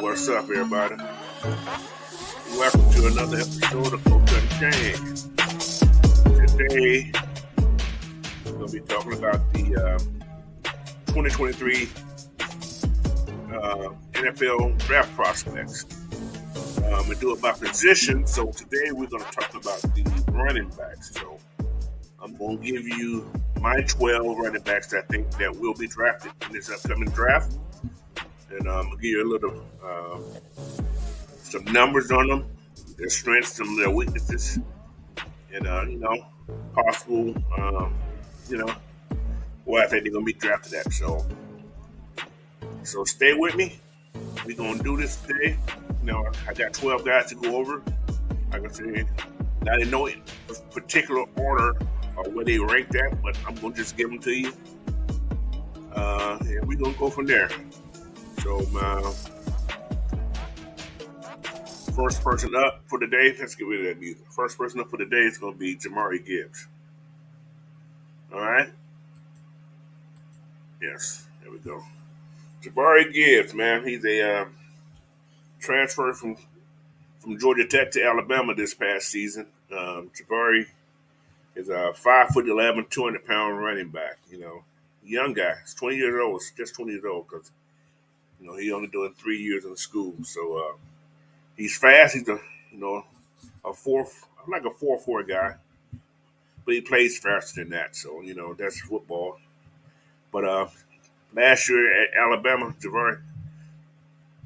What's up, everybody? Welcome to another episode of Unchained. Today, we're going to be talking about the 2023 NFL draft prospects. We do it by position. So today, we're going to talk about the running backs. So I'm going to give you my 12 running backs that I think that will be drafted in this upcoming draft. And I'm going to give you a little, some numbers on them, their strengths, some of their weaknesses, and, possible, where I think they're going to be drafted at. So stay with me. We're going to do this today. I got 12 guys to go over. Like I said, not in no particular order or where they ranked at, but I'm going to just give them to you. And we're going to go from there. So, first person up for the day, let's get rid of that music. First person up for the day is going to be Jahmyr Gibbs. All right? Yes, there we go. Jahmyr Gibbs, man, he's a transfer from Georgia Tech to Alabama this past season. Jahmyr is a 5'11", 200-pound running back. Young guy. He's 20 years old. Just 20 years old because he only doing 3 years in school. So he's fast. He's a 4.4 guy, but he plays faster than that. So that's football. But last year at Alabama,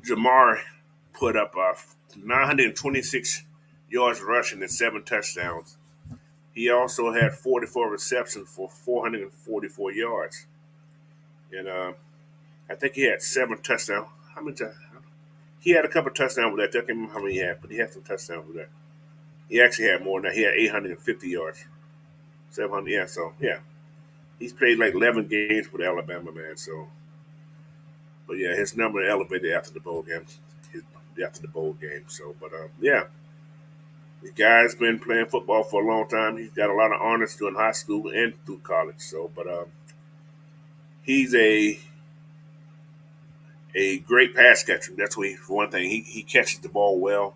Jahmyr put up 926 yards rushing and 7 touchdowns. He also had 44 receptions for 444 yards, and I think he had 7 touchdowns. How many? He had a couple touchdowns with that. I can't remember how many he had, but he had some touchdowns with that. He actually had more than that. He had 850 yards. 700, yeah. So, yeah. He's played like 11 games with Alabama, man. So, but yeah, his number elevated after the bowl game. So, but yeah. The guy's been playing football for a long time. He's got a lot of honors during high school and through college. So, but he's a great pass catcher. That's what for one thing. He catches the ball well.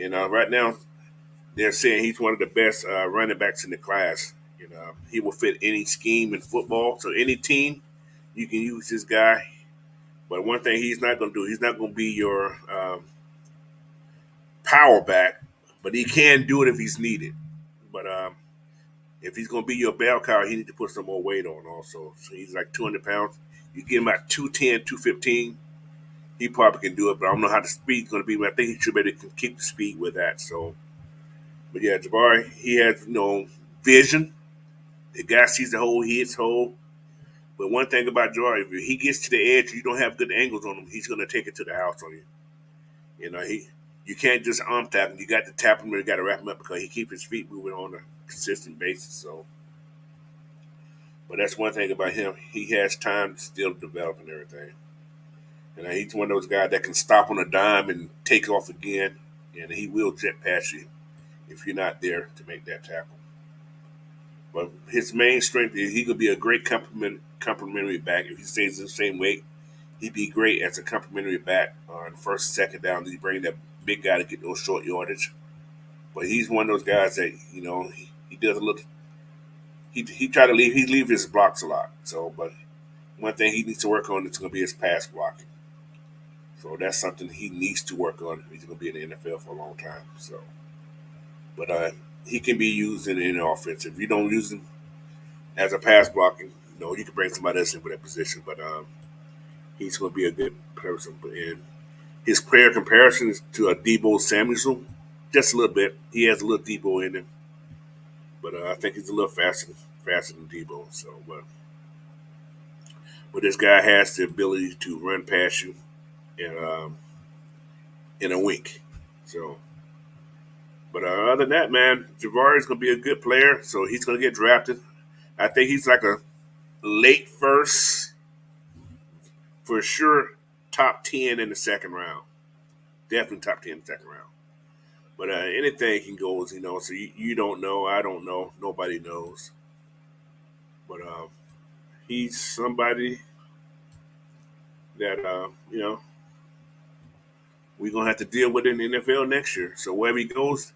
And right now, they're saying he's one of the best running backs in the class. He will fit any scheme in football. So any team, you can use this guy. But one thing he's not going to do, he's not going to be your power back, but he can do it if he's needed. But if he's going to be your bell cow, he needs to put some more weight on also. So he's like 200 pounds. You give him about 210, 215. He probably can do it, but I don't know how the speed's going to be. But I think he should be able to keep the speed with that. So, but yeah, Jahmyr, he has vision. The guy sees the hole, he hits hole. But one thing about Jahmyr, if he gets to the edge, you don't have good angles on him. He's going to take it to the house on you. You can't just arm tap him. You got to tap him, and you got to wrap him up because he keeps his feet moving on a consistent basis. So, but that's one thing about him. He has time to still develop and everything. And he's one of those guys that can stop on a dime and take off again, and he will jet past you if you're not there to make that tackle. But his main strength is he could be a great complementary back. If he stays the same weight, he'd be great as a complementary back on first and second down. He bring that big guy to get those short yardage. But he's one of those guys that, he does a little – he try to leave his blocks a lot. So, but one thing he needs to work on is going to be his pass blocking. So that's something he needs to work on. He's going to be in the NFL for a long time. So, but he can be used in the offense. If you don't use him as a pass blocking, you can bring somebody else in for that position. But he's going to be a good person. And his player comparison is to a Deebo Samuel, just a little bit. He has a little Deebo in him, but I think he's a little faster than Deebo. So, but this guy has the ability to run past you in a wink. So, but other than that, man, Jahmyr is going to be a good player, so he's going to get drafted. I think he's like a late first, for sure, top 10 in the second round. Definitely top 10 in the second round. But anything can go, so you don't know, I don't know, nobody knows. But he's somebody that we're gonna have to deal with in the NFL next year. So wherever he goes,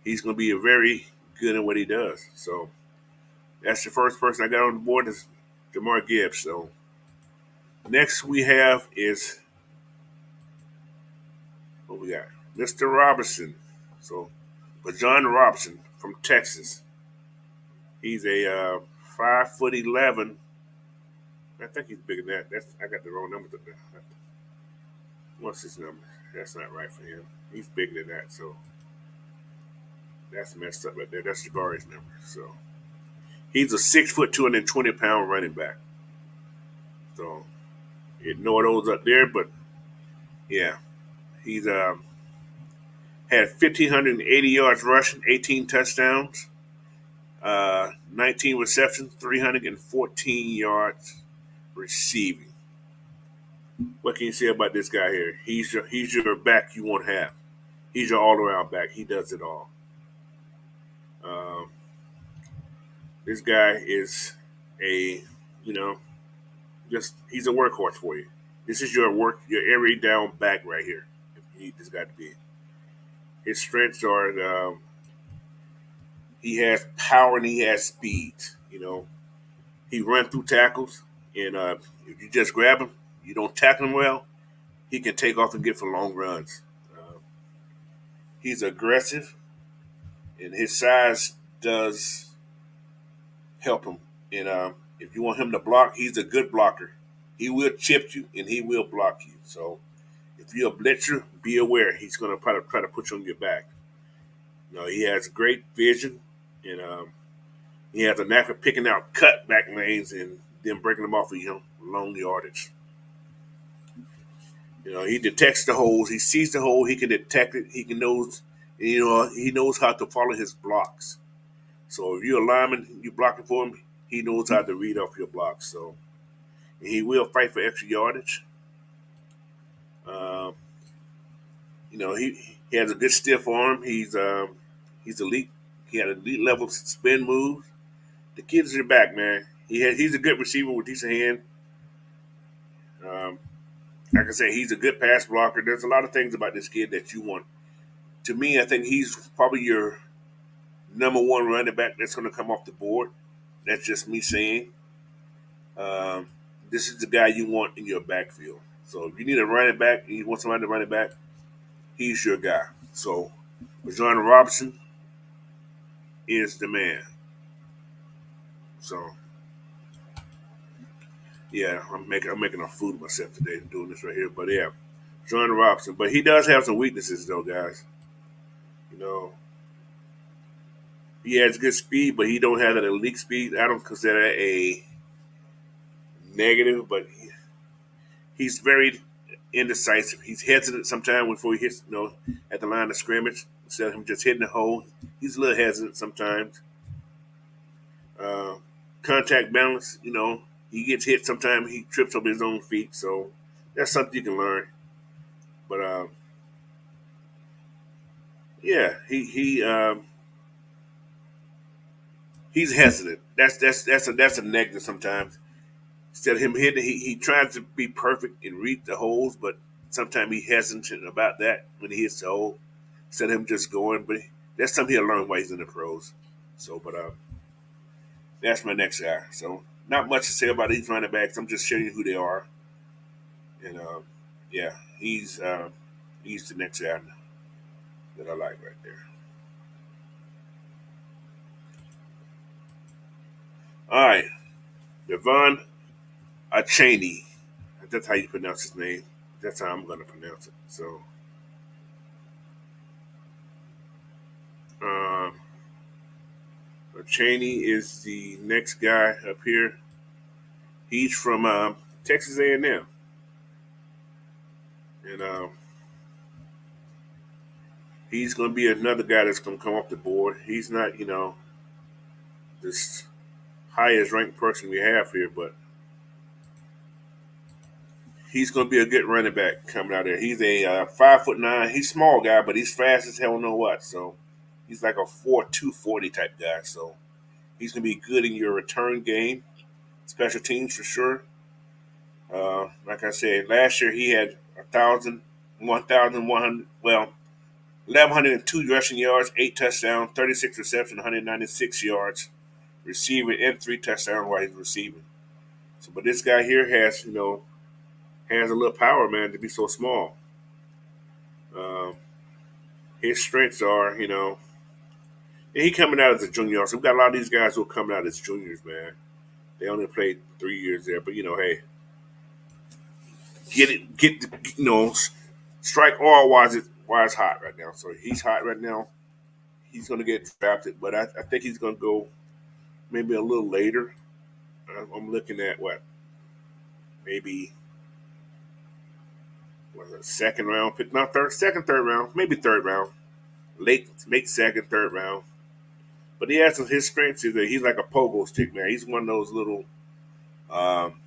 he's gonna be a very good at what he does. So that's the first person I got on the board is Jahmyr Gibbs. So next we have is what we got, Mr. Robinson. So Bijan Robinson from Texas. He's a 5'11". I think he's bigger than that. That's I got the wrong number. What's his number? That's not right for him. He's bigger than that, so that's messed up right there. That's Jabari's number. So he's a 6'2", 220-pound running back. So ignore those up there, but yeah, he's had 1,580 yards rushing, 18 touchdowns, 19 receptions, 314 yards receiving. What can you say about this guy here? He's your back you won't have. He's your all around back. He does it all. Um, this guy is a you know just he's a workhorse for you. This is your every down back right here. If you need this guy to be. His strengths are he has power and he has speed. He runs through tackles, and if you just grab him, you don't tackle him well, he can take off and get for long runs. He's aggressive, and his size does help him. And if you want him to block, he's a good blocker. He will chip you, and he will block you. So if you're a blitzer, be aware he's going to probably try to put you on your back. He has great vision, and he has a knack for picking out cutback lanes and then breaking them off of long yardage. He detects the holes. He sees the hole. He can detect it. He can knows. He knows how to follow his blocks. So if you're a lineman, you blocking for him, he knows how to read off your blocks. So he will fight for extra yardage. Um, he has a good stiff arm. He's elite. He had elite level spin moves. The kid is your back, man. He's a good receiver with decent hand. Um, like I said, he's a good pass blocker. There's a lot of things about this kid that you want. To me, I think he's probably your number one running back that's going to come off the board. That's just me saying. Um, this is the guy you want in your backfield. So if you need a running back and you want somebody to run it back, he's your guy. So Bijan Robinson is the man. So yeah, I'm making a food of myself today doing this right here. But yeah, Bijan Robinson. But he does have some weaknesses though, guys. You know, he has good speed, but he don't have that elite speed. I don't consider that a negative, but he's very indecisive. He's hesitant sometimes before he hits, at the line of scrimmage. Instead of him just hitting the hole, he's a little hesitant sometimes. Uh, Contact balance, he gets hit sometimes. He trips over his own feet, so that's something you can learn. But yeah, he's hesitant. That's a negative sometimes. Instead of him hitting, he tries to be perfect and read the holes, but sometimes he hesitant about that when he hits the hole. Instead of him just going, but that's something he'll learn while he's in the pros. So, but that's my next guy. So, not much to say about these running backs. I'm just showing you who they are, and yeah, he's the next guy that I like right there. All right, Yvonne Cheney. That's how you pronounce his name. That's how I'm going to pronounce it. So, um, Cheney is the next guy up here. He's from Texas A&M, and he's going to be another guy that's going to come off the board. He's not, this highest ranked person we have here, but he's going to be a good running back coming out there. He's a 5'9". He's a small guy, but he's fast as hell. Know what? So he's like a 4.240 type guy. So He's going to be good in your return game, special teams for sure. Like I said, last year he had 1,100, 1,102 rushing yards, 8 touchdowns, 36 receptions, 196 yards receiving, and 3 touchdowns while he's receiving. So, but this guy here has, has a little power, man, to be so small. Um, his strengths are, and he coming out as a junior. So we got a lot of these guys who are coming out as juniors, man. They only played 3 years there, but hey, get strike all while it's hot right now. So he's hot right now. He's going to get drafted, but I think he's going to go maybe a little later. I'm looking at maybe second round pick, not third round, maybe third round, late second, third round. But he has his strengths is that he's like a pogo stick, man. He's one of those little, um,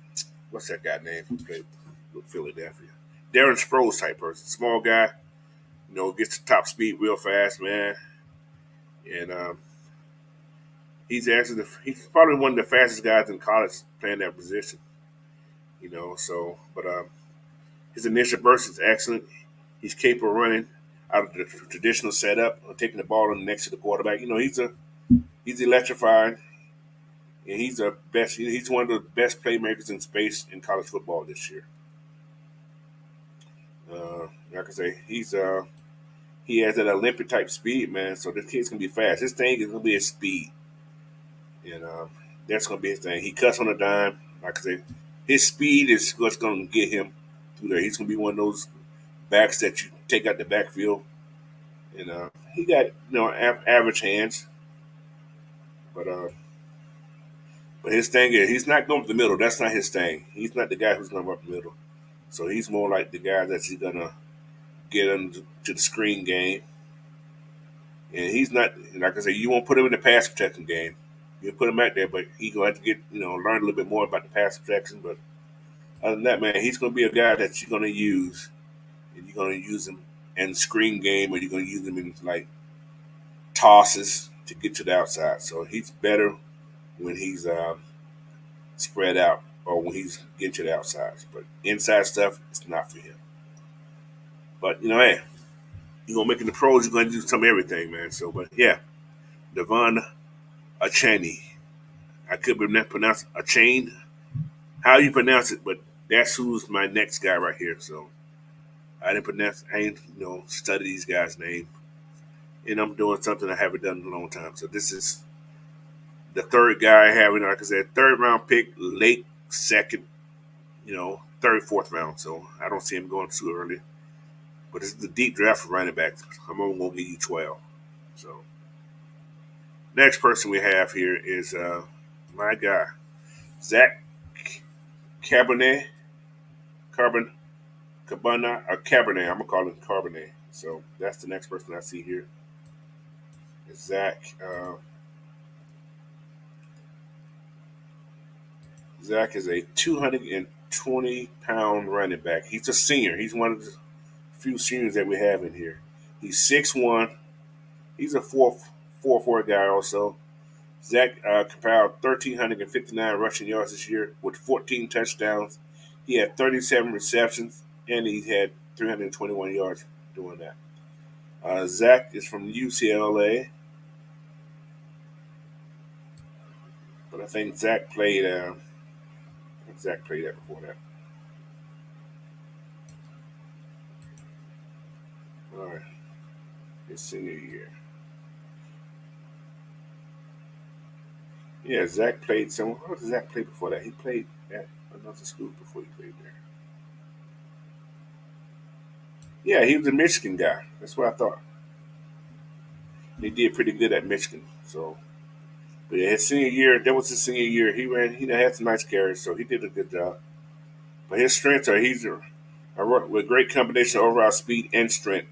what's that guy name who played with Philadelphia? Darren Sproles type person, small guy, gets to top speed real fast, man. And he's probably one of the fastest guys in college playing that position. So but his initial burst is excellent. He's capable of running out of the traditional setup, taking the ball next to the quarterback. He's electrifying, and He's one of the best playmakers in space in college football this year. Like I say, he has that Olympic type speed, man. So this kid's gonna be fast. His thing is gonna be his speed, and that's gonna be his thing. He cuts on a dime. Like I say, his speed is what's gonna get him through there. He's gonna be one of those backs that you take out the backfield, and he got average hands, but his thing is he's not going up the middle. That's not his thing. He's not the guy who's going up the middle. So he's more like the guy that's gonna get into the screen game. And he's not, like I said, you won't put him in the pass protection game. You put him out there, but he's gonna have to get learn a little bit more about the pass protection. But other than that, man, he's gonna be a guy that you're gonna use, and you're gonna use him in screen game, or you're gonna use him in like tosses to get to the outside. So he's better when he's spread out or when he's getting to the outside. But inside stuff, it's not for him. But hey, you're gonna make it the pros. You're gonna do some everything, man. So, but yeah, Devon Achane. I could pronounce Achane. How you pronounce it? But that's who's my next guy right here. So I ain't study these guys' name, and I'm doing something I haven't done in a long time. So this is the third guy I have. Like I said, third round pick, late second, third, fourth round. So I don't see him going too early. But this is a deep draft for running backs. I'm only going to give you 12. So next person we have here is my guy, Zack Cabernet, Cabana, or Cabernet. I'm going to call him Charbonnet. So that's the next person I see here. It's Zach. Zach is a 220-pound running back. He's a senior. He's one of the few seniors that we have in here. He's 6'1". He's a 4'4" guy also. Zach compiled 1,359 rushing yards this year with 14 touchdowns. He had 37 receptions, and he had 321 yards doing that. Zach is from UCLA, but I think Zach played. Zach played that before that. All right, his senior year. Yeah, Zach played somewhere. Where did Zach play before that? He played at another school before he played there. Yeah, he was a Michigan guy. That's what I thought. He did pretty good at Michigan. So, but yeah, his senior year, that was his senior year. He had some nice carries, so he did a good job. But his strengths are with great combination of overall speed and strength.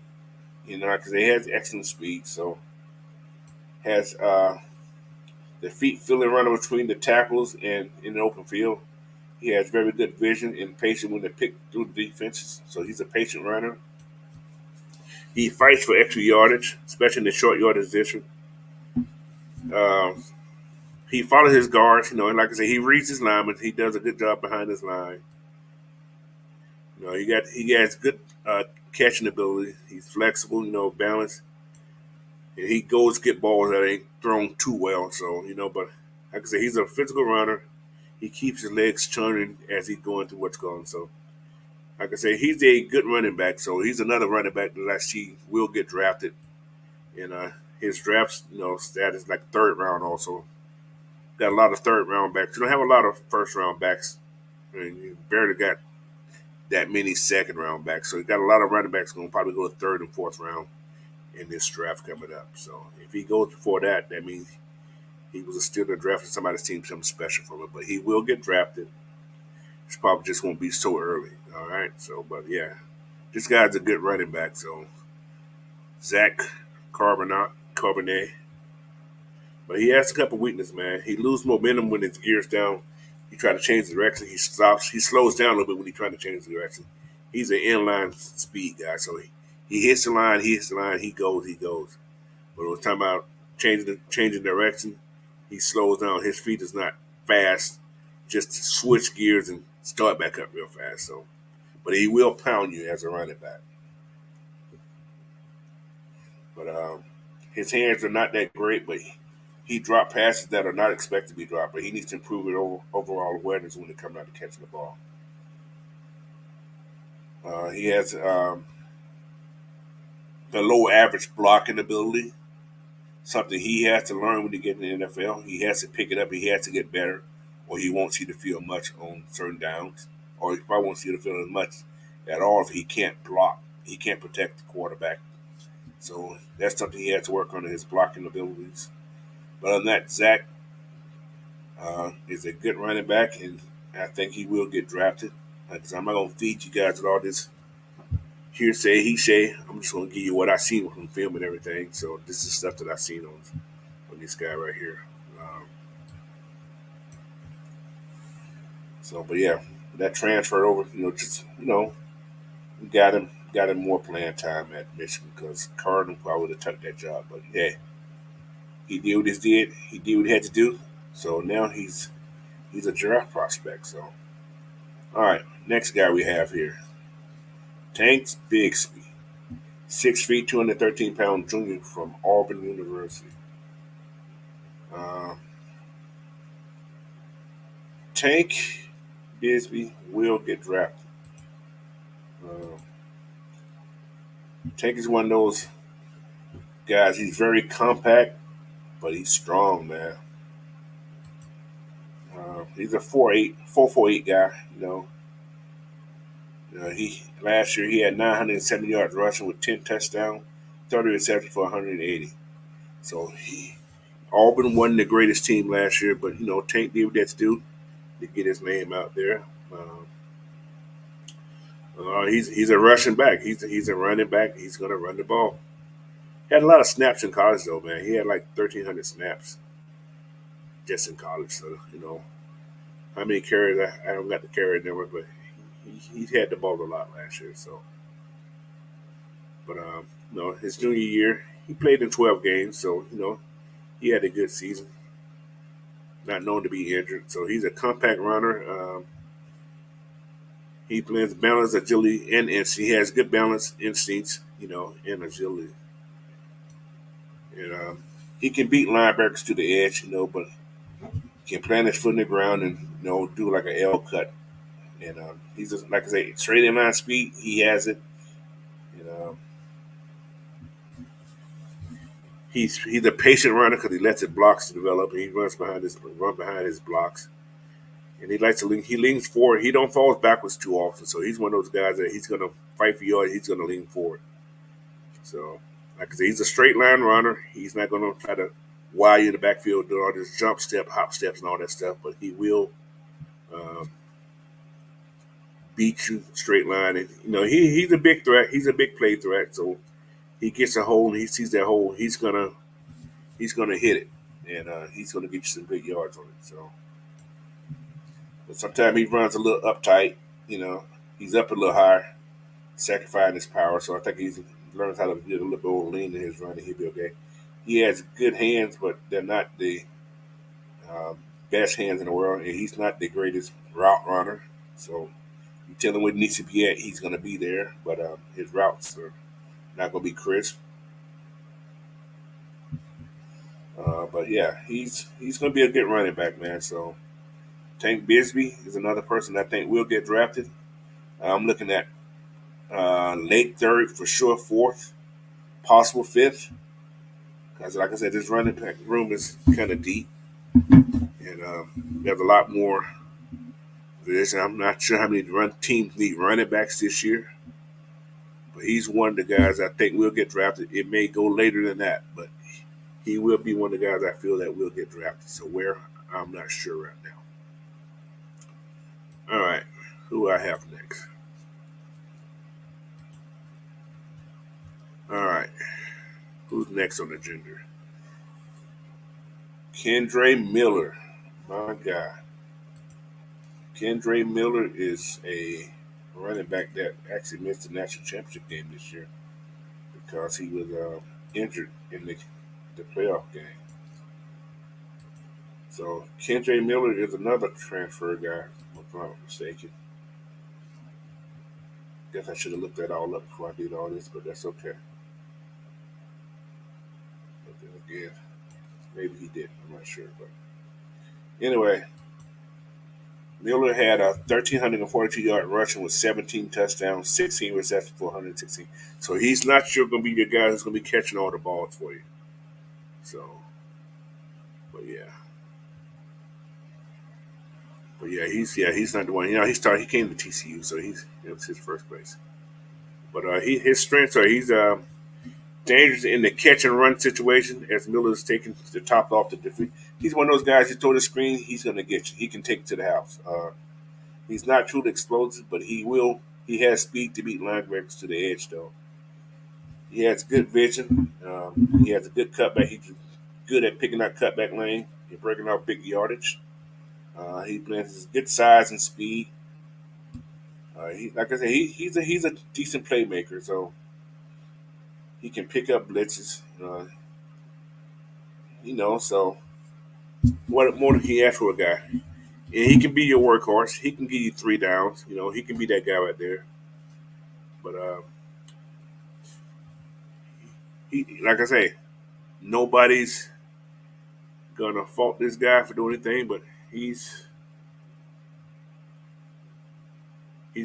Because he has excellent speed. So, has the feet feeling running between the tackles and in the open field. He has very good vision and patience when they pick through the defenses. So he's a patient runner. He fights for extra yardage, especially in the short yardage position. Um, He follows his guards, and like I said, he reads his linemen. He does a good job behind his line. He has good catching ability. He's flexible, balanced, and he goes get balls that ain't thrown too well. So but like I said, he's a physical runner. He keeps his legs churning as he's going through what's going. So like I said, he's a good running back. So he's another running back that I see will get drafted. And his drafts, status like third round also. Got a lot of third round backs. You don't have a lot of first round backs. I mean, you barely got that many second round backs. So you got a lot of running backs going to probably go third and fourth round in this draft coming up. So if he goes before that, that means he was still in the draft and somebody's team something special for him. But he will get drafted. It's probably just won't be so early. All right. So, but yeah, this guy's a good running back. So Zack Charbonnet. But he has a couple weaknesses, man. He loses momentum when his gear's down. He try to change the direction. He stops. He slows down a little bit when he trying to change the direction. He's an inline speed guy, so he hits the line. He hits the line. He goes. But when it's time about changing direction, he slows down. His feet is not fast. Just switch gears and start back up real fast. So, but he will pound you as a running back. But his hands are not that great, but he dropped passes that are not expected to be dropped, but he needs to improve his overall awareness when it comes out to catching the ball. He has the low average blocking ability, something he has to learn when he gets in the NFL. He has to pick it up. He has to get better, or he won't see the field much on certain downs, or he probably won't see the field as much at all if he can't block. He can't protect the quarterback. So that's something he has to work on in his blocking abilities. But other than that, Zach is a good running back, and I think he will get drafted. Because I'm not going to feed you guys with all this hearsay, he say. I'm just going to give you what I seen from film and everything. So this is stuff that I seen on this guy right here. But yeah, that transfer over, got him more playing time at Michigan because Carr probably would have took that job. But yeah, he did what he did. He did what he had to do. So now he's a draft prospect. So all right, next guy we have here, Tank Bigsby, 6 feet, 213-pound junior from Auburn University. Uh, Tank Bigsby will get drafted. Uh, Tank is one of those guys. He's very compact, but he's strong, man. He's a 4'8" guy. He last year he had 970 yards rushing with 10 touchdowns, 30 receptions for 180. So Auburn wasn't the greatest team last year, but Tank did what that's do to get his name out there. He's a rushing back. He's a running back. He's gonna run the ball. He had a lot of snaps in college though, man. He had like 1,300 snaps just in college. So how many carries? I haven't got the carry number, but he had the ball a lot last year. So, but his junior year he played in 12 games, so he had a good season. Not known to be injured, so he's a compact runner. He blends balance, agility, and instinct. He has good balance, instincts, and agility. And he can beat linebackers to the edge, but he can plant his foot in the ground and do like an L cut. And he's just, like I say, straight in line speed. He has it. And he's a patient runner because he lets his blocks develop. And he run behind his blocks. And he likes to lean. He leans forward. He don't fall backwards too often. So he's one of those guys that he's gonna fight for yards. He's gonna lean forward. So like I said, he's a straight line runner. He's not gonna try to wire you in the backfield, do all this jump step, hop steps, and all that stuff. But he will beat you straight line. And he's a big threat. He's a big play threat. So he gets a hole and he sees that hole. He's gonna hit it, and he's gonna get you some good yards on it. So. But sometimes he runs a little uptight, he's up a little higher, sacrificing his power. So I think he learns how to get a little bit more lean in his running. He'll be okay. He has good hands, but they're not the um, best hands in the world, and he's not the greatest route runner. So you tell him where he needs to be at, he's going to be there. But his routes are not going to be crisp. But yeah, he's going to be a good running back, man. So Tank Bigsby is another person I think will get drafted. I'm looking at late third for sure, fourth, possible fifth. Because like I said, this running back room is kind of deep, and there's a lot more. This I'm not sure how many teams need running backs this year, but he's one of the guys I think will get drafted. It may go later than that, but he will be one of the guys I feel that will get drafted. So where, I'm not sure right now. All right, who I have next? All right, who's next on the agenda? Kendre Miller, my guy. Kendre Miller is a running back that actually missed the national championship game this year because he was injured in the playoff game. So Kendre Miller is another transfer guy, if I'm not mistaken. Guess I should have looked that all up before I did all this, but that's okay. But then again, maybe he didn't. I'm not sure. But anyway, Miller had a 1,342-yard rushing with 17 touchdowns, 16 receptions for 116. So he's not sure going to be the guy who's going to be catching all the balls for you. So, but yeah. He's not the one. He came to TCU, so it was his first place. But his strengths are he's dangerous in the catch and run situation as Miller is taking the top off the defeat. He's one of those guys you throw the screen, he's going to get you. He can take it to the house. He's not truly explosive, but he will. He has speed to beat linebackers to the edge, though. He has good vision. He has a good cutback. He's good at picking out cutback lane and breaking out big yardage. He plays good size and speed. Like I said, he's a decent playmaker, so he can pick up blitzes. So what more can you ask for a guy? And he can be your workhorse. He can give you 3 downs. He can be that guy right there. But like I say, nobody's gonna fault this guy for doing anything, but he's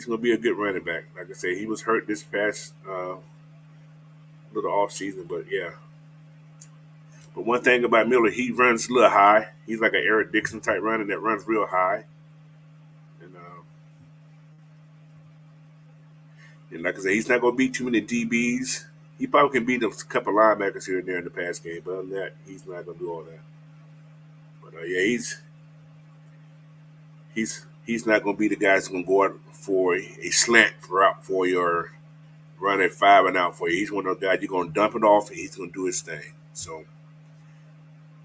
gonna be a good running back. Like I say, he was hurt this past little off season, but yeah. But one thing about Miller, he runs a little high. He's like an Eric Dixon type runner that runs real high. And, like I said, he's not going to beat too many DBs. He probably can beat a couple linebackers here and there in the pass game, but other than that, he's not going to do all that. But yeah, he's not going to be the guy that's going to go out for a slant route for you or run a 5 and out for you. He's one of those guys you're going to dump it off and he's going to do his thing. So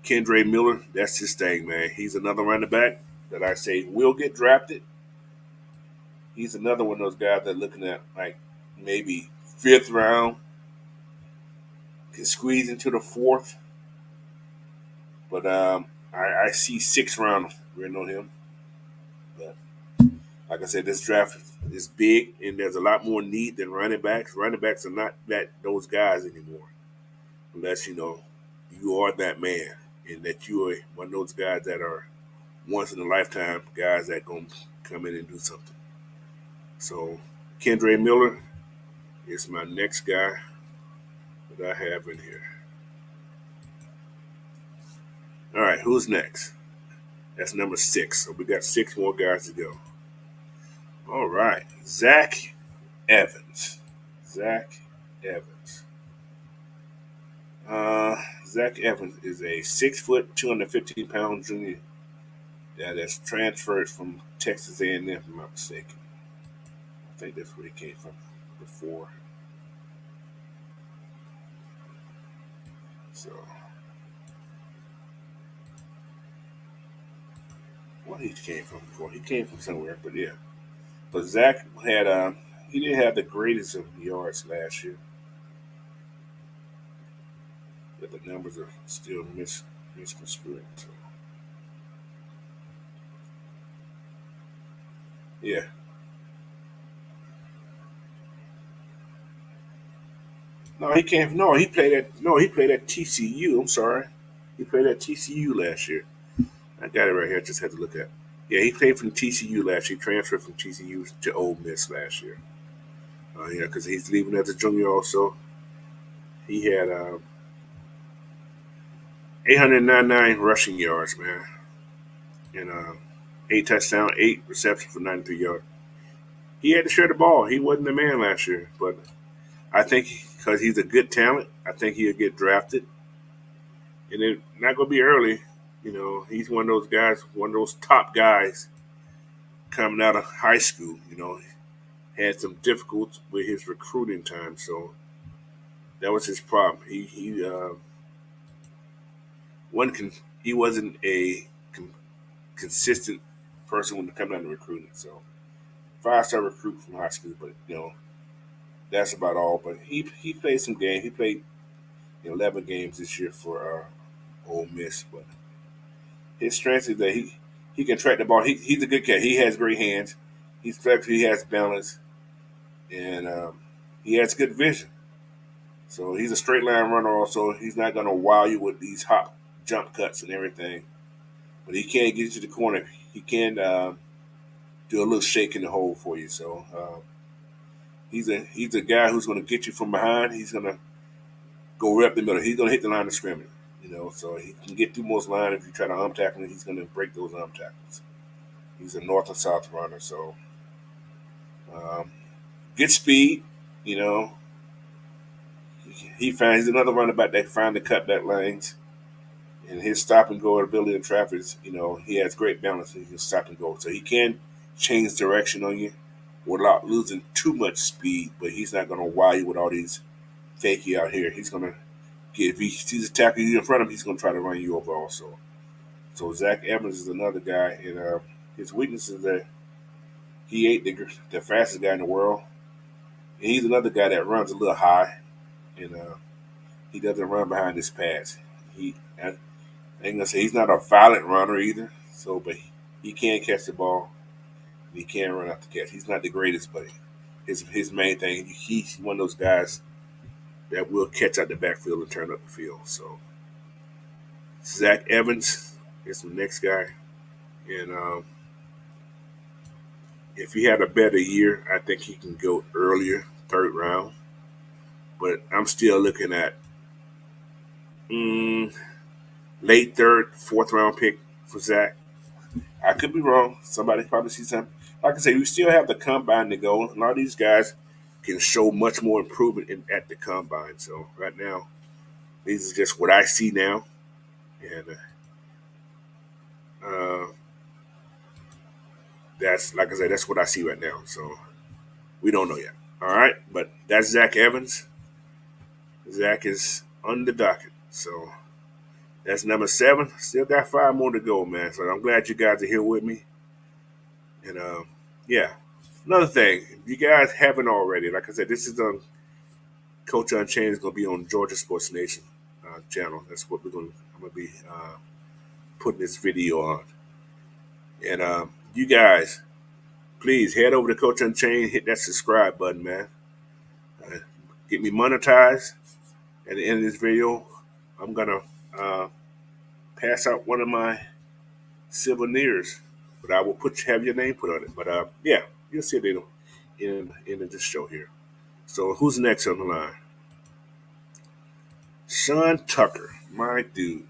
Kendre Miller, that's his thing, man. He's another running back that I say will get drafted. He's another one of those guys that looking at like maybe 5th round, can squeeze into the 4th. But I see 6th round written on him. But like I said, this draft is big, and there's a lot more need than running backs. Running backs are not those guys anymore, unless you are that man, and that you are one of those guys that are once in a lifetime guys that gonna come in and do something. So Kendre Miller is my next guy that I have in here. All right, who's next? That's number 6. So we got 6 more guys to go. All right, Zack Evans. Zack Evans. Zack Evans is a 6 foot, 215-pound junior that has transferred from Texas A&M, if I'm not mistaken. I think that's where he came from before. So, what he came from before? He came from somewhere, but yeah. But Zach had he didn't have the greatest of yards last year. But the numbers are still misconstrued. So. Yeah. No, he can't. No, he played at. No, he played at TCU. I'm sorry, he played at TCU last year. I got it right here. I just had to look at. Yeah, he played from TCU last year. He transferred from TCU to Ole Miss last year. Yeah, because he's leaving as a junior. Also, he had 899 rushing yards, man, and 8 touchdowns, 8 receptions for 93 yards. He had to share the ball. He wasn't the man last year, but I think because he's a good talent, I think he'll get drafted, and it's not going to be early. He's one of those guys, one of those top guys coming out of high school. Had some difficulties with his recruiting time, so that was his problem. One can he wasn't a consistent person when it comes down to recruiting. So 5-star recruit from high school, but that's about all. But he played some games. He played 11 games this year for Ole Miss, but his strength is that he can track the ball. He's a good cat. He has great hands. He's flexible. He has balance, and he has good vision. So he's a straight line runner. Also, he's not going to wow you with these hop jump cuts and everything. But he can get you to the corner. He can do a little shake in the hole for you. So he's a guy who's going to get you from behind. He's going to go right up the middle. He's going to hit the line of scrimmage. So he can get through most line. If you try to tackle him, he's going to break those tackles. He's a north and south runner. So um, good speed. You know, he's another running back that find the cutback lanes. And his stop and go ability in traffic is, he has great balance. He can stop and go. So he can change direction on you without losing too much speed, but he's not going to wow you with all these fakey out here. He's going to if he sees a tackle in front of him, he's going to try to run you over also. So Zack Evans is another guy, and his weakness is that he ain't the fastest guy in the world. And he's another guy that runs a little high, and he doesn't run behind his pads. I ain't gonna say he's not a violent runner either. So, but he can catch the ball. And he can run out the catch. He's not the greatest, but his main thing, he's one of those guys that will catch out the backfield and turn up the field. So, Zack Evans is the next guy, and if he had a better year, I think he can go earlier, third round. But I'm still looking at mm, late third, fourth round pick for Zach. I could be wrong. Somebody probably sees something. Like I say, we still have the combine to go. A lot of these guys can show much more improvement at the combine. So right now, these is just what I see now, and uh, that's like I said, that's what I see right now. So we don't know yet. All right, but that's Zach Evans. Zach is on the docket. So that's number 7. Still got 5 more to go, man. So I'm glad you guys are here with me. And yeah, another thing, if you guys haven't already, like I said, this is Coach Unchained is going to be on Georgia Sports Nation channel. That's what I'm going to be putting this video on. And you guys, please head over to Coach Unchained, hit that subscribe button, man. Get me monetized. At the end of this video, I'm gonna pass out one of my souvenirs, but I will have your name put on it. But yeah, you'll see it in this show here. So who's next on the line? Sean Tucker, my dude.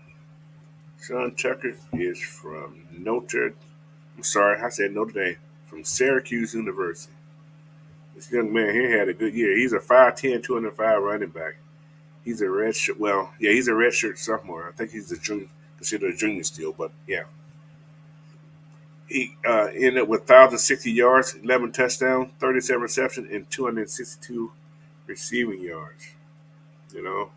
Sean Tucker is from I'm sorry, I said Notre Dame, from Syracuse University. This young man here had a good year. He's a 5'10", 205 running back. He's a red shirt. Well, yeah, he's a red shirt sophomore. I think he's a junior, considered a junior still, but yeah. He ended up with 1,060 yards, 11 touchdowns, 37 receptions, and 262 receiving yards. You know,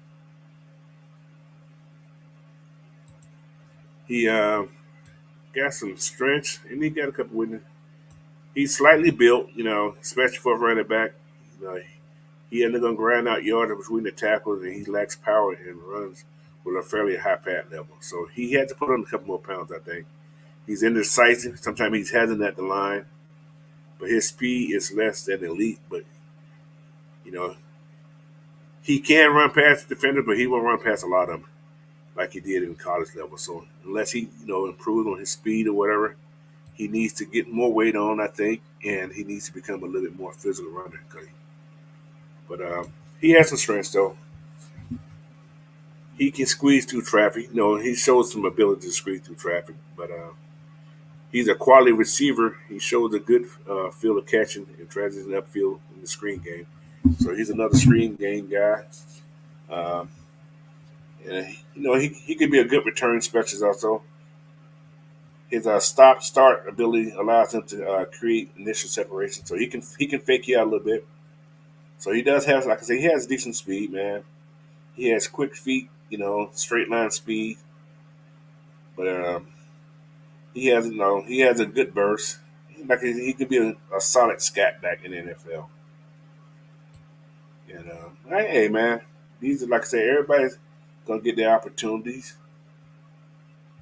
he got some strength, and he got a couple with him. He's slightly built, especially for a running back. You know, he ended up going to grind out yards between the tackles, and he lacks power and runs with a fairly high pad level. So he had to put on a couple more pounds, I think. He's indecisive. Sometimes he's hesitant at the line. but his speed is less than elite. But you know, he can run past the defender, but he won't run past a lot of them like he did in college level. So unless he improves on his speed or whatever, he needs to get more weight on, I think, and he needs to become a little bit more physical runner. But he has some strengths though. He can squeeze through traffic. He shows some ability to squeeze through traffic, but he's a quality receiver. He shows a good field of catching and transition upfield in the screen game. So he's another screen game guy. Um, and he could be a good return specialist also. His stop start ability allows him to create initial separation, so he can fake you out a little bit. So he does have, like I say, he has decent speed, man. He has quick feet, straight line speed, but he has a good burst. Like he could be a solid scat back in the NFL. And hey, man, these are, like I say, everybody's gonna get their opportunities,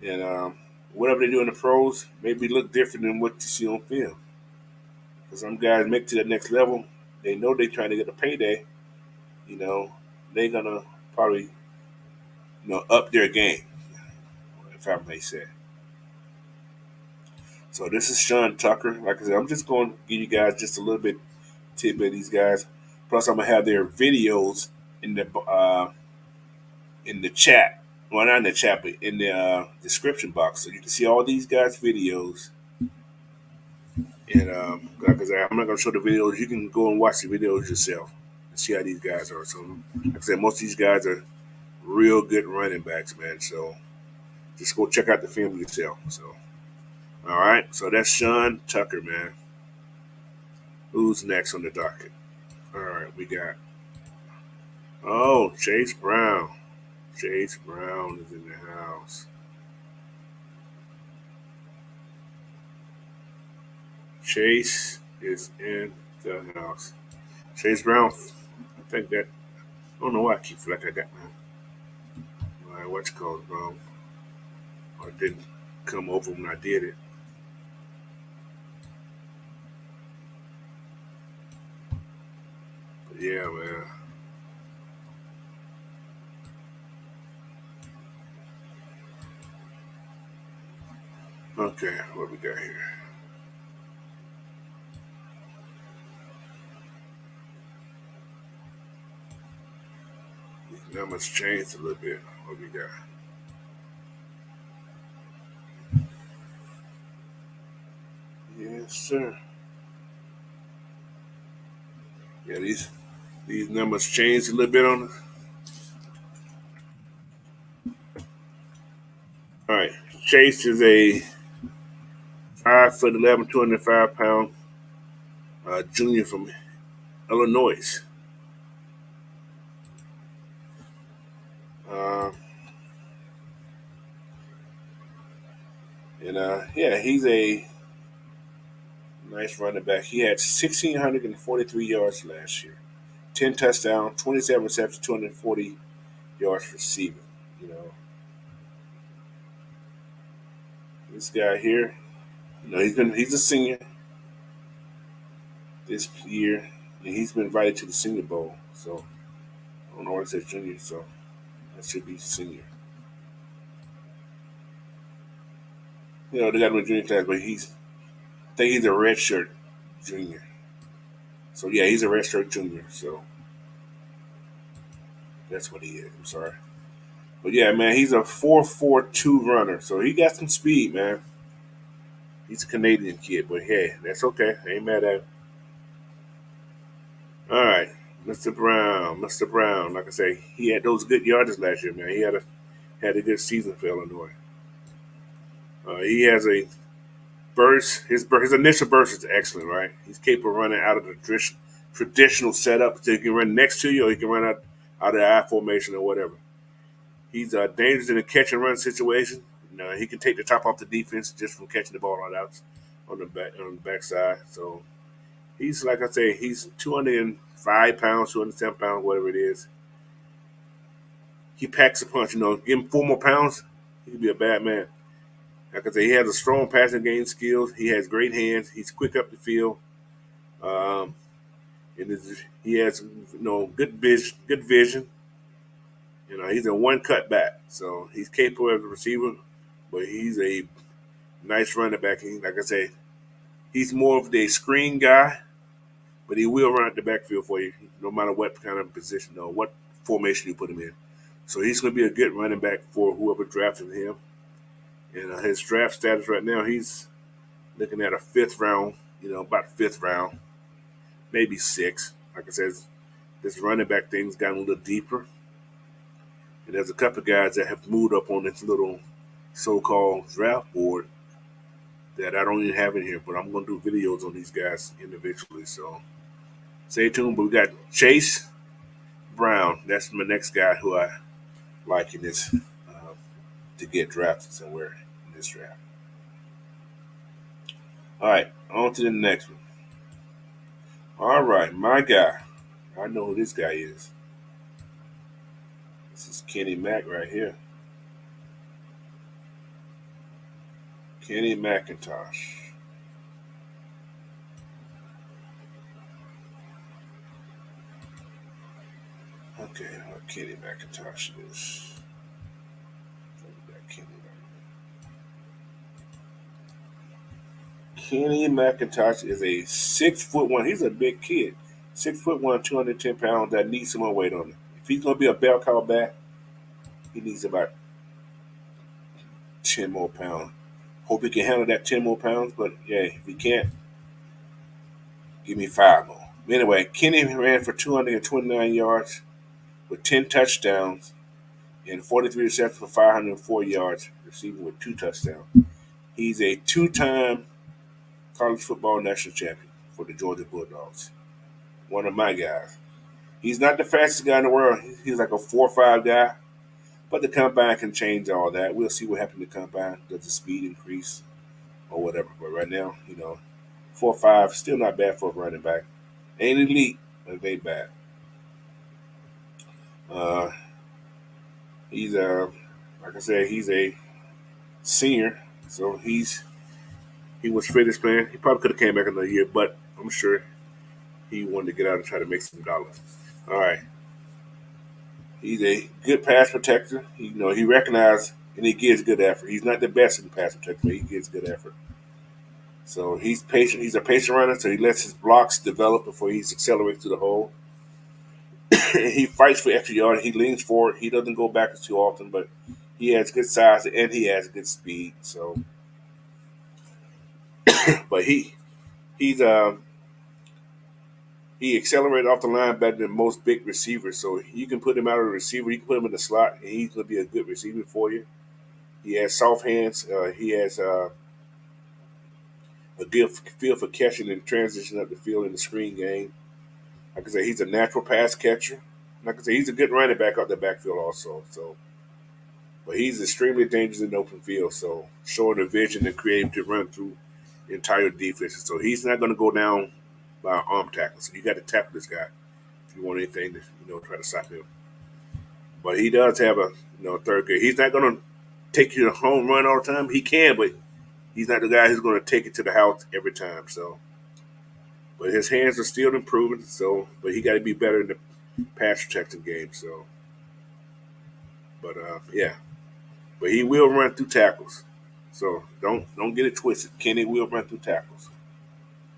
and whatever they do in the pros maybe look different than what you see on film. Because some guys make it to the next level, they know they're trying to get a payday. You know, they're gonna probably up their game, if I may say. So this is Sean Tucker. Like I said, I'm just going to give you guys just a little bit tidbit of these guys. Plus, I'm gonna have their videos in the chat. Well, not in the chat, but in the description box, so you can see all these guys' videos. And like I said, I'm not gonna show the videos. You can go and watch the videos yourself and see how these guys are. So, like I said, most of these guys are real good running backs, man. So just go check out the film yourself. So, all right. So that's Sean Tucker, man. Who's next on the docket? All right, we got Chase Brown. Chase Brown is in the house. Chase is in the house. Chase Brown. I think that. I don't know why I keep feel like I got my what's called wrong. Or it didn't come over when I did it. But yeah, man. Okay, what we got here? These numbers changed a little bit. What we got? Yes, sir. Yeah, these numbers changed a little bit on us. All right, Chase is a 5'11", 205 pound junior from Illinois. Uh, and yeah, he's a nice running back. He had 1,643 yards last year, 10 touchdowns, 27 receptions, 240 yards receiving. You know, this guy here, he's a senior this year, and he's been invited to the Senior Bowl. So I don't know why it says junior, so that should be senior. They got him in junior class, but I think he's a redshirt junior. So yeah, he's a redshirt junior. So that's what he is. I'm sorry, but yeah, man, he's a 4.42 runner, so he got some speed, man. He's a Canadian kid, but hey, that's okay. I ain't mad at him. All right, Mr. Brown, Mr. Brown. Like I say, he had those good yards last year, man. He had a good season for Illinois. He has a burst. His initial burst is excellent, right? He's capable of running out of the traditional setup, so he can run next to you, or he can run out of the I formation or whatever. He's dangerous in a catch and run situation. He can take the top off the defense just from catching the ball out on the backside. So he's, like I say, he's 205 pounds, 207 pounds, whatever it is. He packs a punch. Give him 4 more pounds, he could be a bad man. Like I say, he has a strong passing game skills. He has great hands. He's quick up the field. Um, he has good vision. Good vision. He's a one cut back, so he's capable as a receiver, but he's a nice running back. Like I say, he's more of a screen guy, but he will run out the backfield for you, no matter what kind of position or what formation you put him in. So he's going to be a good running back for whoever drafted him. And his draft status right now, he's looking at a fifth round, about fifth round, maybe six. Like I said, this running back thing's gotten a little deeper. And there's a couple of guys that have moved up on this little so-called draft board that I don't even have in here, but I'm going to do videos on these guys individually. So stay tuned. But we got Chase Brown. That's my next guy who I like in this to get drafted somewhere in this draft. All right, on to the next one. All right, my guy. I know who this guy is. This is Kenny Mack right here. Kenny McIntosh. Okay, what Kenny McIntosh is. Kenny McIntosh is a 6'1". He's a big kid. 6'1", 210 pounds that needs some more weight on him. If he's gonna be a bell cow back, he needs about 10 more pounds. Hope he can handle that 10 more pounds, but yeah, if he can't, give me 5 more. Anyway, Kenny ran for 229 yards with 10 touchdowns and 43 receptions for 504 yards, receiving with 2 touchdowns. He's a 2-time college football national champion for the Georgia Bulldogs. One of my guys. He's not the fastest guy in the world. He's like a 4.5 guy, but the combine can change all that. We'll see what happens to the combine. Does the speed increase or whatever? But right now, 4.5, still not bad for a running back. Ain't elite, but it ain't bad. Uh, he's like I said, he's a senior, so he was finished playing. He probably could have came back another year, but I'm sure he wanted to get out and try to make some dollars. All right. He's a good pass protector. He recognizes and he gives good effort. He's not the best in pass protection, but he gives good effort. So he's patient. He's a patient runner, so he lets his blocks develop before he's accelerates to the hole. He fights for extra yard. He leans forward. He doesn't go backwards too often, but he has good size and he has good speed. So, but he accelerated off the line better than most big receivers. So you can put him out of the receiver. You can put him in the slot, and he's going to be a good receiver for you. He has soft hands. He has a good feel for catching and transition up the field in the screen game. Like I said, he's a natural pass catcher. Like I said, he's a good running back out the backfield also. So, but he's extremely dangerous in the open field. So, showing the vision and creative to run through the entire defense. So he's not going to go down by an arm tackle. So you got to tackle this guy if you want anything to try to stop him. But he does have a third grade. He's not going to take you to home run all the time. He can, but he's not the guy who's going to take it to the house every time. So, but his hands are still improving. So, but he got to be better in the pass protecting game. So, but yeah, but he will run through tackles. So don't get it twisted. Kenny will run through tackles.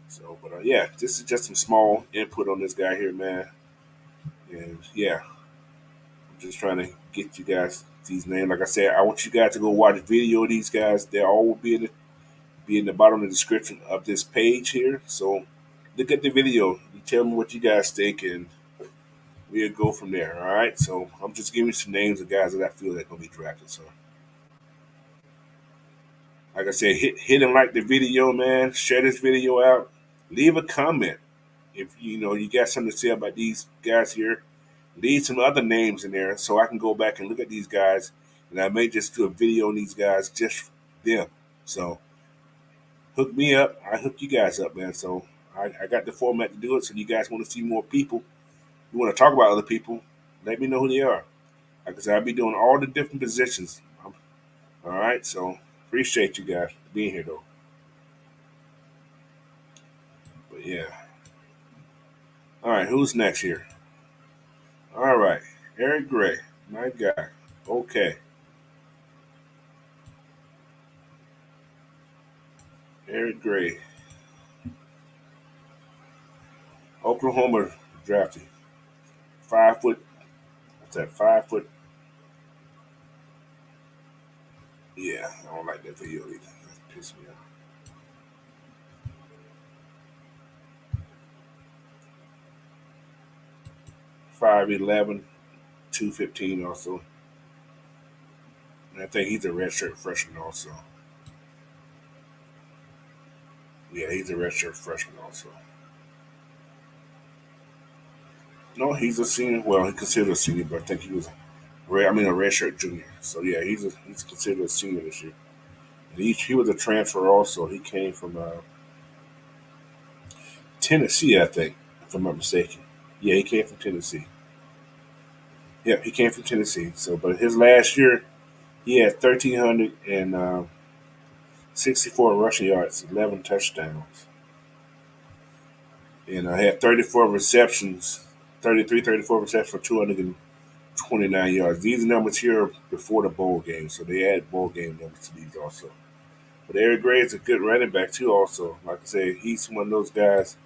So, but yeah, this is just some small input on this guy here, man. And yeah, I'm just trying to get you guys these names. Like I said, I want you guys to go watch a video of these guys. They all will be in the bottom of the description of this page here. So look at the video. You tell me what you guys think, and we'll go from there. All right. So I'm just giving you some names of guys that I feel that are gonna be drafted. So, like I said, hit and like the video, man. Share this video out. Leave a comment if you got something to say about these guys here. Leave some other names in there so I can go back and look at these guys, and I may just do a video on these guys just for them. So hook me up. I hook you guys up, man. So I got the format to do it. So you guys want to see more people, you want to talk about other people, let me know who they are. Like I said, I'll be doing all the different positions. All right. So appreciate you guys being here, though. But yeah. right, who's next here? All right, Eric Gray, my guy. Okay, Eric Gray, Oklahoma drafted 5 foot. What's that? 5 foot. Yeah, I don't like that video either. That pissed me off. 5'11", 215 also. And I think he's a redshirt freshman also. Yeah, he's a redshirt freshman also. No, he's a senior. Well, he considered a senior, but I think he was a redshirt junior. So yeah, he's considered a senior this year. And he was a transfer also. He came from Tennessee, I think, if I'm not mistaken. Yeah, he came from Tennessee. Yeah, he came from Tennessee. So, but his last year, he had 1,364 rushing yards, 11 touchdowns, and had 34 receptions, 34 receptions for 229 yards. These numbers here are before the bowl game, so they add bowl game numbers to these also. But Eric Gray is a good running back too. Also, like I said, he's one of those guys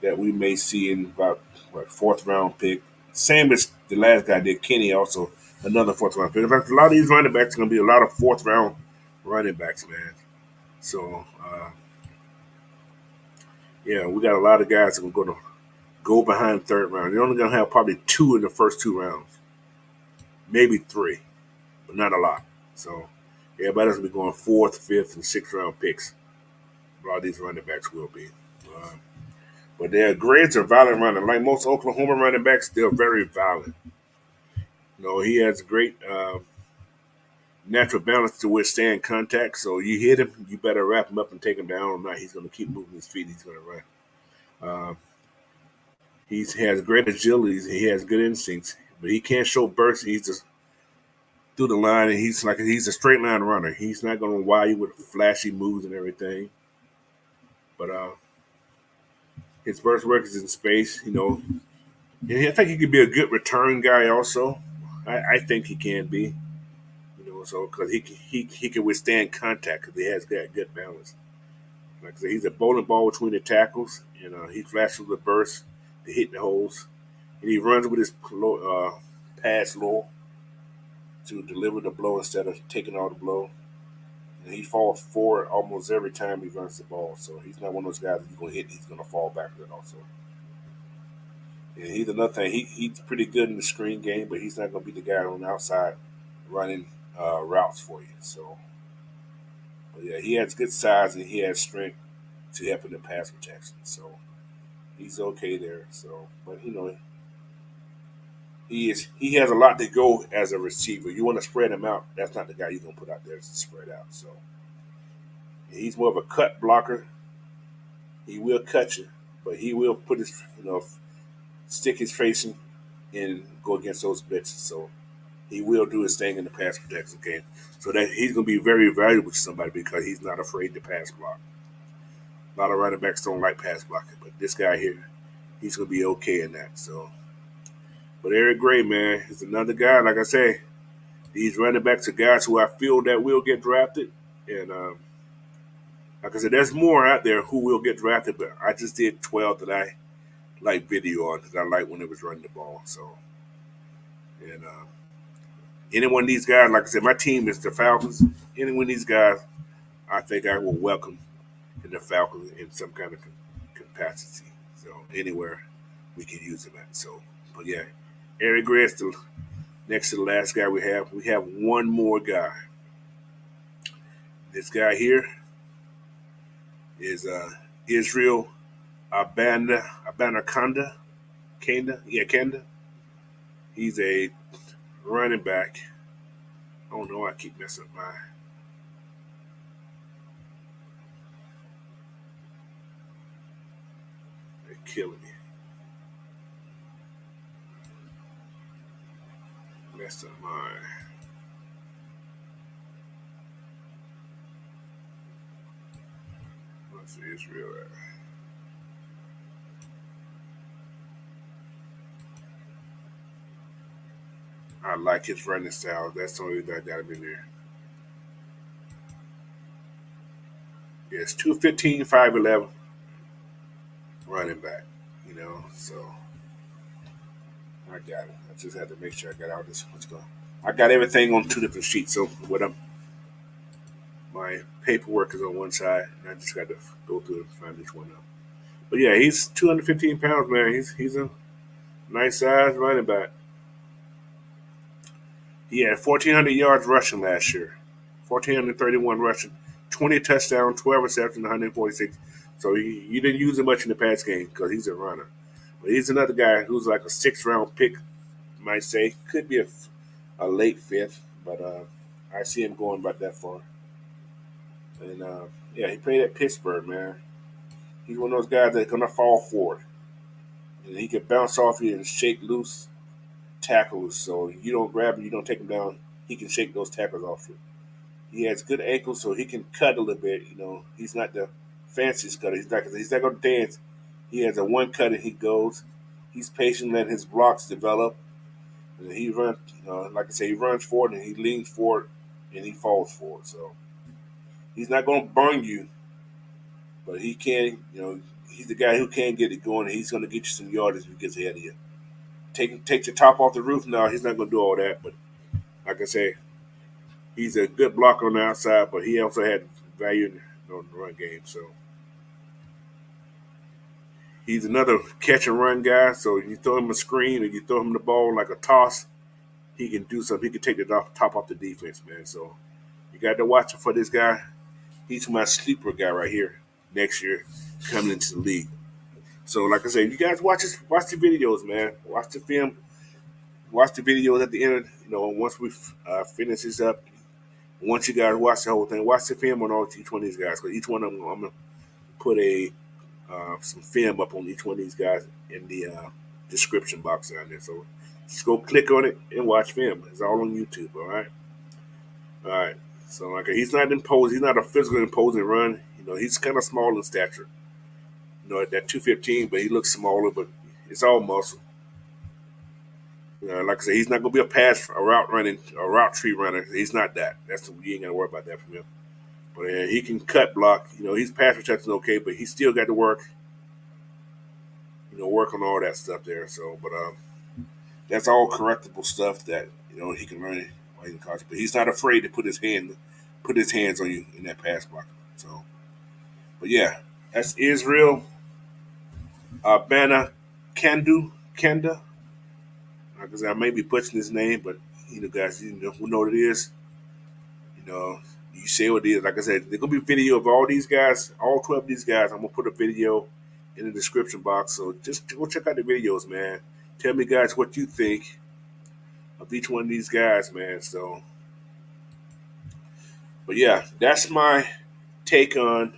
that we may see in about fourth round pick. Same as the last guy did, Kenny, also another fourth round pick. In fact, a lot of these running backs are going to be a lot of fourth round running backs, man. So yeah, we got a lot of guys that are going to go behind third round. You're only going to have probably two in the first 2 rounds, maybe three, but not a lot. So everybody's going to be going fourth, fifth, and sixth round picks. A lot of these running backs will be. Uh, but their grades are violent running. Like most Oklahoma running backs, they're very violent. He has great natural balance to withstand contact. So you hit him, you better wrap him up and take him down. Or not, he's going to keep moving his feet. He's going to run. Uh, he has great agility. He has good instincts, but he can't show burst. He's just through the line, and he's a straight line runner. He's not going to wow you with flashy moves and everything. But his burst work is in space. And I think he could be a good return guy. Also, I think he can be. So because he can withstand contact because he has got good balance. Like I said, he's a bowling ball between the tackles. He flashes with a burst to hit the holes, and he runs with his pass low to deliver the blow instead of taking all the blow. And he falls forward almost every time he runs the ball. So he's not one of those guys that you're going to hit. He's going to fall backward also. And he's another thing. He's pretty good in the screen game, but he's not going to be the guy on the outside running routes for you. So, but yeah, he has good size and he has strength to help in the pass protection. So he's okay there. So, but he has a lot to go as a receiver. You want to spread him out. That's not the guy you're going to put out there to spread out. So he's more of a cut blocker. He will cut you, but he will put his stick his face in and go against those blitzes. So he will do his thing in the pass protection game. So that he's going to be very valuable to somebody because he's not afraid to pass block. A lot of running backs don't like pass blocking, but this guy here, he's going to be okay in that. So, but Eric Gray, man, is another guy. Like I say, these running backs are guys who I feel that will get drafted, and like I said, there's more out there who will get drafted. But I just did 12 that I like video on because I like when it was running the ball. So, and any one of these guys, like I said, my team is the Falcons. Any one of these guys, I think I will welcome in the Falcons in some kind of capacity. So anywhere we can use him at. So, but yeah, Eric Gray is the next to the last guy we have. We have one more guy. This guy here is Isreal Abanikanda. Kenda. He's a running back. Oh no, I keep messing up my. They're killing me. Messed up my. Let's see, Israel. I like his running style. That's the only reason I got him in there. Yes, 215, 5'11", running back. So I got it. I just had to make sure I got all this. What's going? I got everything on two different sheets. So what my paperwork is on one side, and I just got to go through and find each one out. But yeah, he's 215 pounds, man. He's a nice size running back. He had 1,400 yards rushing last year, 1,431 rushing, 20 touchdowns, 12 receptions, 146. So you didn't use him much in the pass game because he's a runner. But he's another guy who's like a sixth-round pick, you might say. Could be a late fifth, but I see him going about that far. And yeah, he played at Pittsburgh, man. He's one of those guys that's gonna fall forward, and he can bounce off you and shake loose tackles. So you don't grab him, you don't take him down. He can shake those tackles off you. He has good ankles, so he can cut a little bit. He's not the fanciest cutter. He's not gonna dance. He has a one cut and he goes. He's patient, letting his blocks develop. And he runs, like I say, he runs forward and he leans forward and he falls forward. So he's not gonna burn you, but he can. He's the guy who can get it going. And he's gonna get you some yardage if he gets ahead of you. Take the top off the roof. No, he's not gonna do all that. But like I say, he's a good blocker on the outside, but he also had value in the run game. So he's another catch and run guy. So you throw him a screen or you throw him the ball like a toss, he can do something. He can take the top off the defense, man. So you got to watch for this guy. He's my sleeper guy right here next year coming into the league. So like I said, you guys watch the videos, man. Watch the film. Watch the videos at the end. Once we finish this up, once you guys watch the whole thing, watch the film on each one of these guys. Because each one of them, I'm gonna put some film up on each one of these guys in the description box down there. So just go click on it and watch film. It's all on YouTube. All right. So like he's not imposing. He's not a physical imposing run. He's kind of small in stature. At that 215, but he looks smaller. But it's all muscle. Like I said, he's not gonna be a route tree runner. He's not that. You ain't gotta worry about that from him. But he can cut block. He's pass protection okay, but he still got to work. Work on all that stuff there. So, but that's all correctable stuff that he can run while he's in college. But he's not afraid to put his hands on you in that pass block. So, but yeah, that's Isreal Abanikanda. Because I may be butchering his name, but guys, who know what it is. You say what it is. Like I said, there's gonna be a video of all these guys, all 12 of these guys. I'm gonna put a video in the description box. So just go check out the videos, man. Tell me, guys, what you think of each one of these guys, man. So, but yeah, that's my take on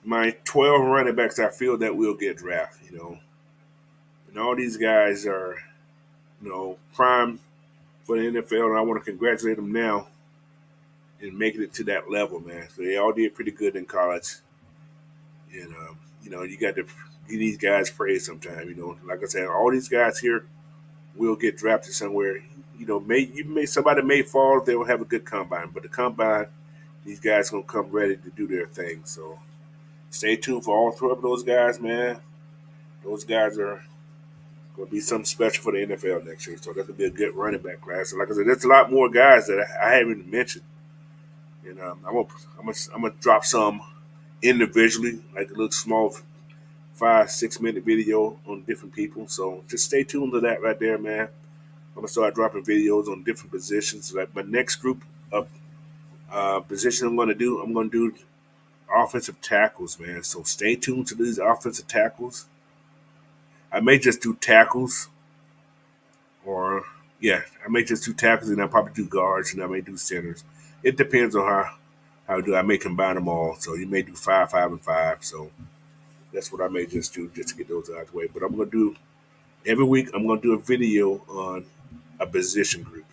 my 12 running backs I feel that will get drafted. And all these guys are, prime for the NFL, and I want to congratulate them now in making it to that level, man. So they all did pretty good in college, and you got to give these guys praise sometime. Like I said, all these guys here will get drafted somewhere. Somebody may fall if they don't have a good combine, but the combine, these guys gonna come ready to do their thing. So stay tuned for all 12 of those guys, man. Those guys are going to be something special for the NFL next year. So that's going to be a good running back class. And like I said, there's a lot more guys that I haven't even mentioned. And I'm gonna drop some individually, like a little small 5-6 minute video on different people. So just stay tuned to that right there, man. I'm gonna start dropping videos on different positions. Like my next group of positions I'm gonna do offensive tackles, man. So stay tuned to these offensive tackles. I may just do tackles, or I may just do tackles, and I'll probably do guards, and I may do centers. It depends on how I do. I may combine them all. So you may do 5, 5, and 5. So that's what I may just do just to get those out of the way. But I'm gonna do every week. I'm gonna do a video on a position group.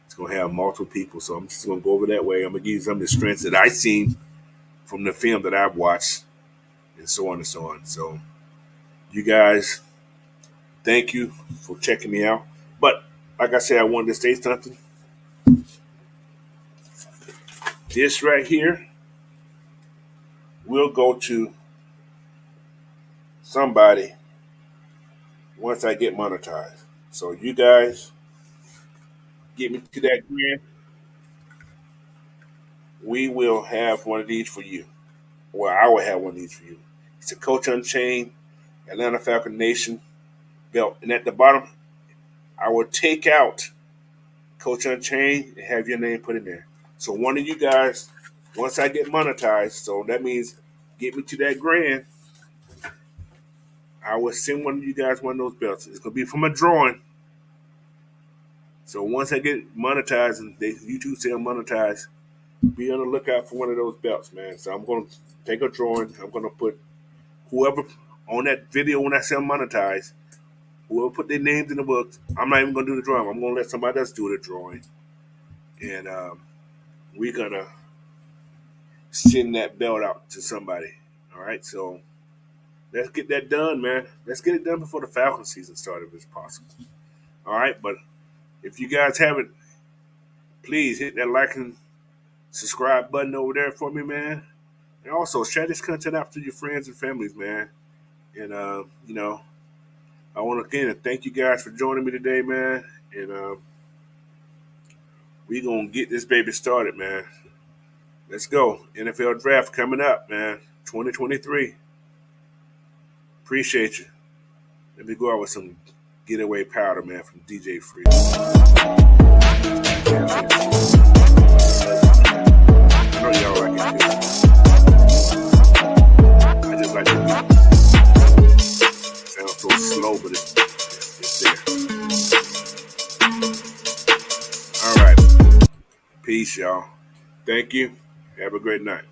It's gonna have multiple people, so I'm just gonna go over that way. I'm gonna give you some of the strengths that I've seen from the film that I've watched, and so on and so on. So you guys, thank you for checking me out. But like I said, I wanted to say something. This right here will go to somebody once I get monetized. So you guys get me to that grand. We will have one of these for you. Well, I will have one of these for you. It's a Coach Unchained Atlanta Falcon Nation belt. And at the bottom, I will take out Coach Unchained and have your name put in there. So one of you guys, once I get monetized, so that means get me to that grand, I will send one of you guys one of those belts. It's gonna be from a drawing. So once I get monetized and you two say I'm monetized, be on the lookout for one of those belts, man. So I'm gonna take a drawing. I'm gonna put whoever on that video when I say I'm monetized, whoever put their names in the books. I'm not even gonna do the drawing. I'm gonna let somebody else do the drawing, and we're gonna send that belt out to somebody. All right, so let's get that done, man. Let's get it done before the Falcon season starts, if it's possible. All right, but if you guys haven't, please hit that like and subscribe button over there for me, man. And also share this content out to your friends and families, man. And I want to again thank you guys for joining me today, man. And we gonna get this baby started, man. Let's go. NFL draft coming up, man. 2023. Appreciate you. Let me go out with some getaway powder, man, from DJ Free. I know y'all like it too. I just like it. Sounds so slow, but it's there. All right. Peace, y'all. Thank you. Have a great night.